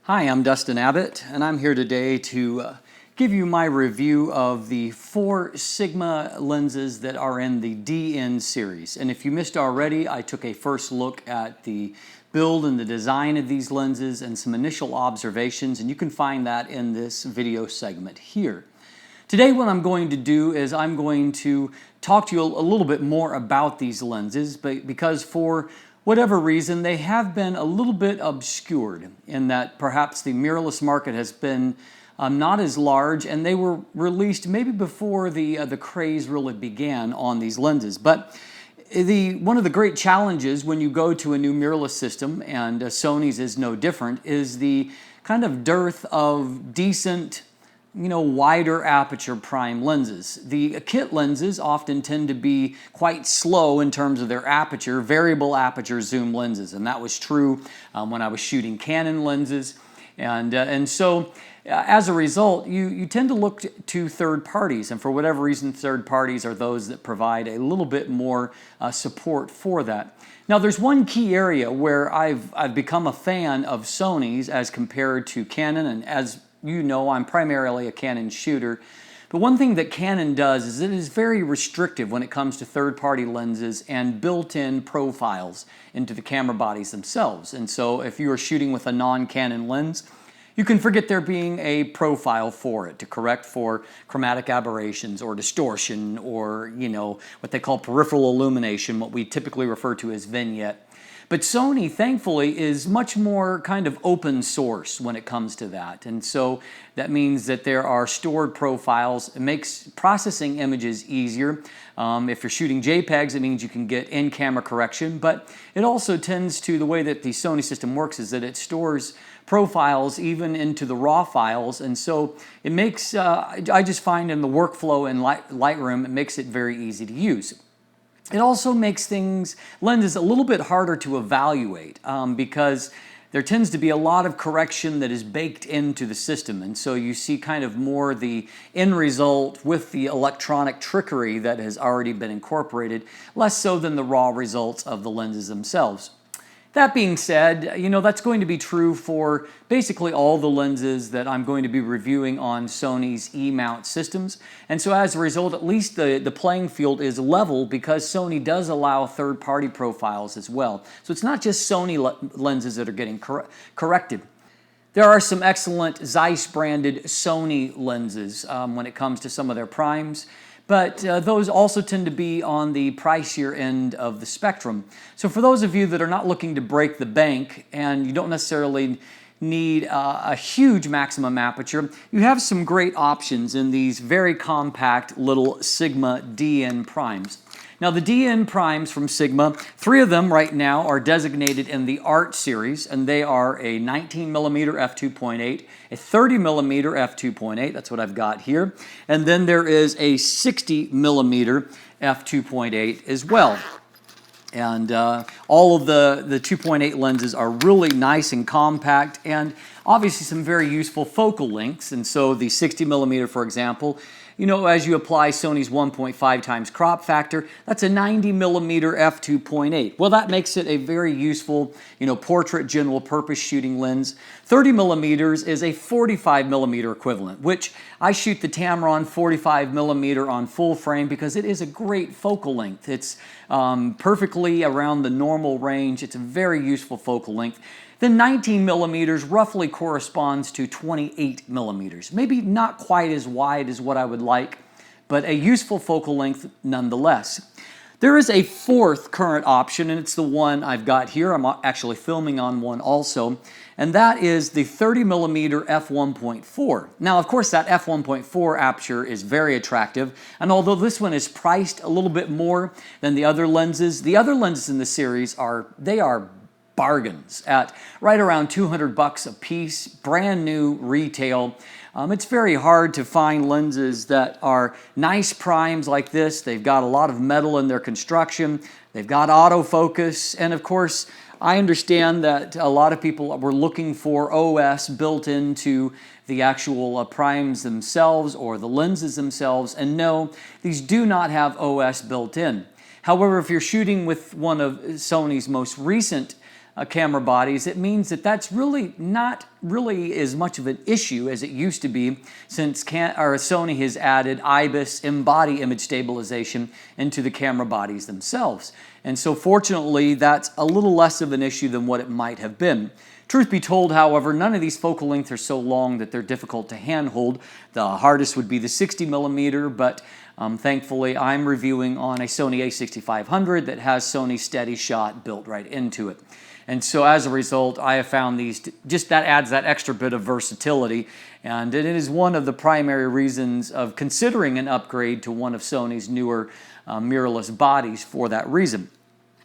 Hi, I'm Dustin Abbott, and I'm here today to give you my review of the 4 Sigma lenses that are in the DN series. And if you missed already, I took a first look at the build and the design of these lenses and some initial observations, and you can find that in this video segment here. Today what I'm going to do is I'm going to talk to you a little bit more about these lenses, because for whatever reason they have been a little bit obscured in that perhaps the mirrorless market has been not as large, and they were released maybe before the craze really began on these lenses. But one of the great challenges when you go to a new mirrorless system, and Sony's is no different, is the kind of dearth of decent, wider aperture prime lenses. The kit lenses often tend to be quite slow in terms of their aperture, variable aperture zoom lenses, and that was true when I was shooting Canon lenses. And so as a result, you tend to look to third parties, and for whatever reason, third parties are those that provide a little bit more support for that. Now, there's one key area where I've become a fan of Sony's as compared to Canon, and as you know, I'm primarily a Canon shooter. But one thing that Canon does is it is very restrictive when it comes to third-party lenses and built-in profiles into the camera bodies themselves. And so if you are shooting with a non-Canon lens, you can forget there being a profile for it to correct for chromatic aberrations or distortion or, what they call peripheral illumination, what we typically refer to as vignette. But Sony, thankfully, is much more kind of open source when it comes to that. And so that means that there are stored profiles. It makes processing images easier. If you're shooting JPEGs, it means you can get in-camera correction. But it also tends to, the way that the Sony system works is that it stores profiles even into the raw files. And so it makes, I just find in the workflow in Lightroom, it makes it very easy to use. It also makes lenses a little bit harder to evaluate because there tends to be a lot of correction that is baked into the system, and so you see kind of more the end result with the electronic trickery that has already been incorporated, less so than the raw results of the lenses themselves. That being said, that's going to be true for basically all the lenses that I'm going to be reviewing on Sony's E-mount systems. And so as a result, at least the playing field is level because Sony does allow third-party profiles as well. So it's not just Sony lenses that are getting corrected. There are some excellent Zeiss-branded Sony lenses when it comes to some of their primes. But those also tend to be on the pricier end of the spectrum. So for those of you that are not looking to break the bank and you don't necessarily need a huge maximum aperture, you have some great options in these very compact little Sigma DN primes. Now the DN primes from Sigma, 3 of them right now are designated in the Art series, and they are a 19mm f2.8, a 30mm f2.8, that's what I've got here, and then there is a 60mm f2.8 as well. And all of the 2.8 lenses are really nice and compact, and obviously some very useful focal lengths. And so the 60mm, for example, as you apply Sony's 1.5 times crop factor, that's a 90mm f2.8. Well, that makes it a very useful, portrait general purpose shooting lens. 30mm is a 45mm equivalent, which I shoot the Tamron 45mm on full frame because it is a great focal length. It's perfectly around the normal range. It's a very useful focal length. Then 19mm roughly corresponds to 28mm. Maybe not quite as wide as what I would like, but a useful focal length nonetheless. There is a 4th current option, and it's the one I've got here. I'm actually filming on one also, and that is the 30mm f1.4. Now, of course, that f1.4 aperture is very attractive, and although this one is priced a little bit more than the other lenses in the series are bargains at right around $200 a piece, brand new retail. It's very hard to find lenses that are nice primes like this. They've got a lot of metal in their construction. They've got autofocus, and of course, I understand that a lot of people were looking for OS built into the actual primes themselves or the lenses themselves, and no, these do not have OS built in. However, if you're shooting with one of Sony's most recent camera bodies, it means that that's really not really as much of an issue as it used to be, since Sony has added IBIS in-body image stabilization into the camera bodies themselves. And so fortunately, that's a little less of an issue than what it might have been. Truth be told, however, none of these focal lengths are so long that they're difficult to handhold. The hardest would be the 60mm, but thankfully I'm reviewing on a Sony a6500 that has Sony Steady Shot built right into it. And so as a result, I have found these, just that adds that extra bit of versatility, and it is one of the primary reasons of considering an upgrade to one of Sony's newer mirrorless bodies for that reason.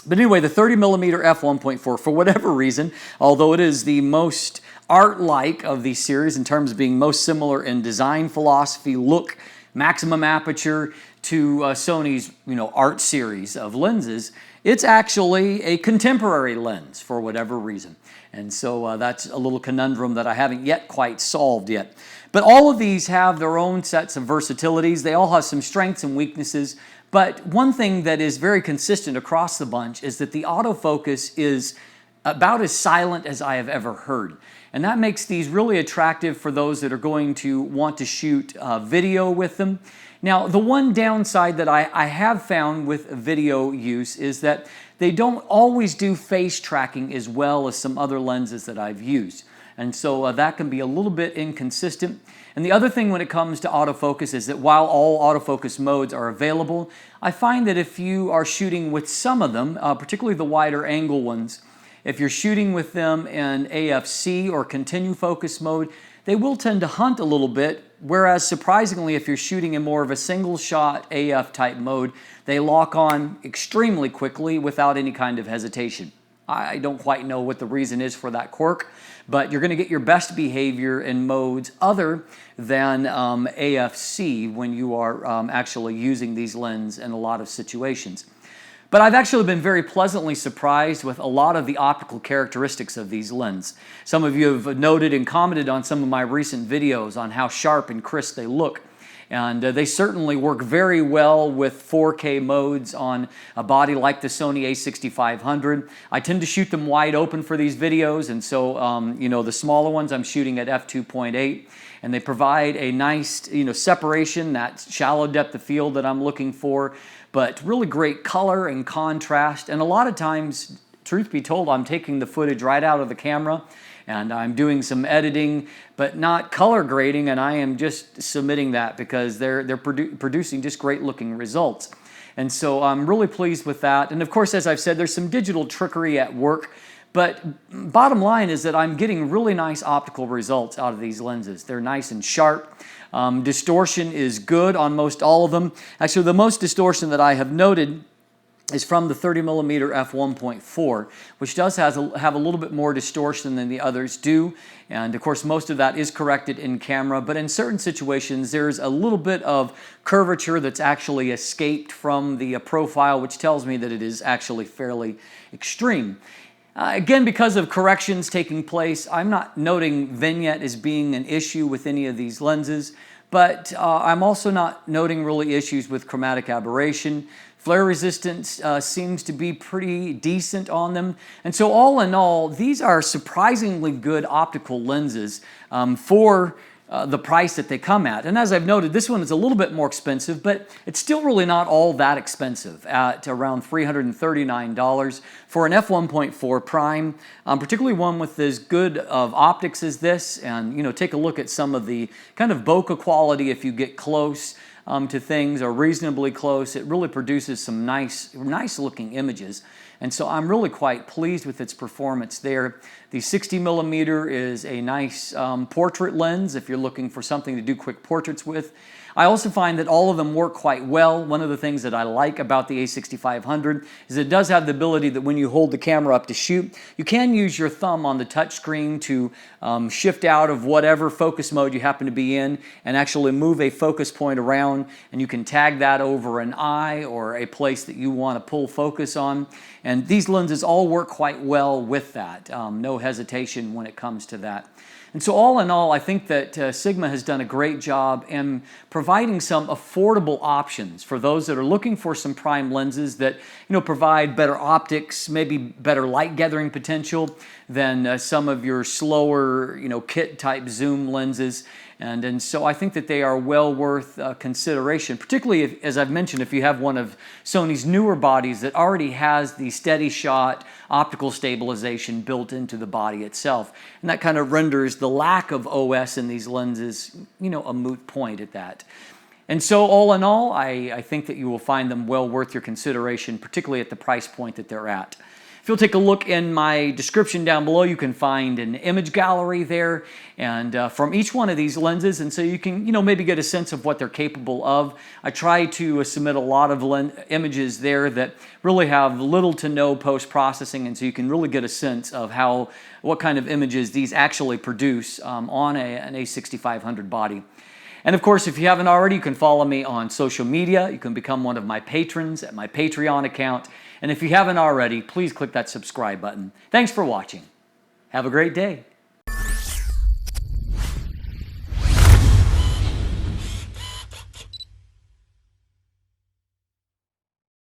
But anyway, the 30mm f1.4, for whatever reason, although it is the most art-like of these series in terms of being most similar in design philosophy, look, maximum aperture to Sony's art series of lenses, it's actually a contemporary lens for whatever reason. And so that's a little conundrum that I haven't yet quite solved yet. But all of these have their own sets of versatilities. They all have some strengths and weaknesses. But one thing that is very consistent across the bunch is that the autofocus is about as silent as I have ever heard. And that makes these really attractive for those that are going to want to shoot video with them. Now, the one downside that I have found with video use is that they don't always do face tracking as well as some other lenses that I've used. And so that can be a little bit inconsistent. And the other thing when it comes to autofocus is that while all autofocus modes are available, I find that if you are shooting with some of them, particularly the wider angle ones, if you're shooting with them in APS-C or continue focus mode, they will tend to hunt a little bit, whereas surprisingly, if you're shooting in more of a single shot AF type mode, they lock on extremely quickly without any kind of hesitation. I don't quite know what the reason is for that quirk, but you're going to get your best behavior in modes other than APS-C when you are actually using these lenses in a lot of situations. But I've actually been very pleasantly surprised with a lot of the optical characteristics of these lenses. Some of you have noted and commented on some of my recent videos on how sharp and crisp they look. And they certainly work very well with 4K modes on a body like the Sony a6500. I tend to shoot them wide open for these videos, and so the smaller ones I'm shooting at f2.8, and they provide a nice separation, that shallow depth of field that I'm looking for, but really great color and contrast. And a lot of times, truth be told, I'm taking the footage right out of the camera and I'm doing some editing, but not color grading, and I am just submitting that because they're producing just great looking results. And so I'm really pleased with that. And of course, as I've said, there's some digital trickery at work, but bottom line is that I'm getting really nice optical results out of these lenses. They're nice and sharp. Distortion is good on most all of them. Actually, the most distortion that I have noted is from the 30mm f1.4, which does have a little bit more distortion than the others do. And of course, most of that is corrected in camera, but in certain situations, there's a little bit of curvature that's actually escaped from the profile, which tells me that it is actually fairly extreme. Again, because of corrections taking place, I'm not noting vignette as being an issue with any of these lenses, but I'm also not noting really issues with chromatic aberration. Flare resistance seems to be pretty decent on them. And so all in all, these are surprisingly good optical lenses for the price that they come at. And as I've noted, this one is a little bit more expensive, but it's still really not all that expensive at around $339 for an f1.4 prime, particularly one with as good of optics as this. And take a look at some of the kind of bokeh quality if you get close to things, or reasonably close. It really produces some nice looking images. And so I'm really quite pleased with its performance there. The 60mm is a nice portrait lens if you're looking for something to do quick portraits with. I also find that all of them work quite well. One of the things that I like about the a6500 is it does have the ability that when you hold the camera up to shoot, you can use your thumb on the touch screen to shift out of whatever focus mode you happen to be in and actually move a focus point around, and you can tag that over an eye or a place that you want to pull focus on. And these lenses all work quite well with that. No hesitation when it comes to that. And so all in all, I think that Sigma has done a great job in providing some affordable options for those that are looking for some prime lenses that provide better optics, maybe better light gathering potential than some of your slower kit type zoom lenses. And so I think that they are well worth consideration, particularly if, as I've mentioned, if you have one of Sony's newer bodies that already has the steady shot optical stabilization built into the body itself. And that kind of renders the lack of OS in these lenses, a moot point at that. And so all in all, I think that you will find them well worth your consideration, particularly at the price point that they're at. If you'll take a look in my description down below, you can find an image gallery there and from each one of these lenses, and so you can maybe get a sense of what they're capable of. I try to submit a lot of images there that really have little to no post-processing, and so you can really get a sense of what kind of images these actually produce on an A6500 body. And of course, if you haven't already, you can follow me on social media. You can become one of my patrons at my Patreon account. And if you haven't already, please click that subscribe button. Thanks for watching. Have a great day.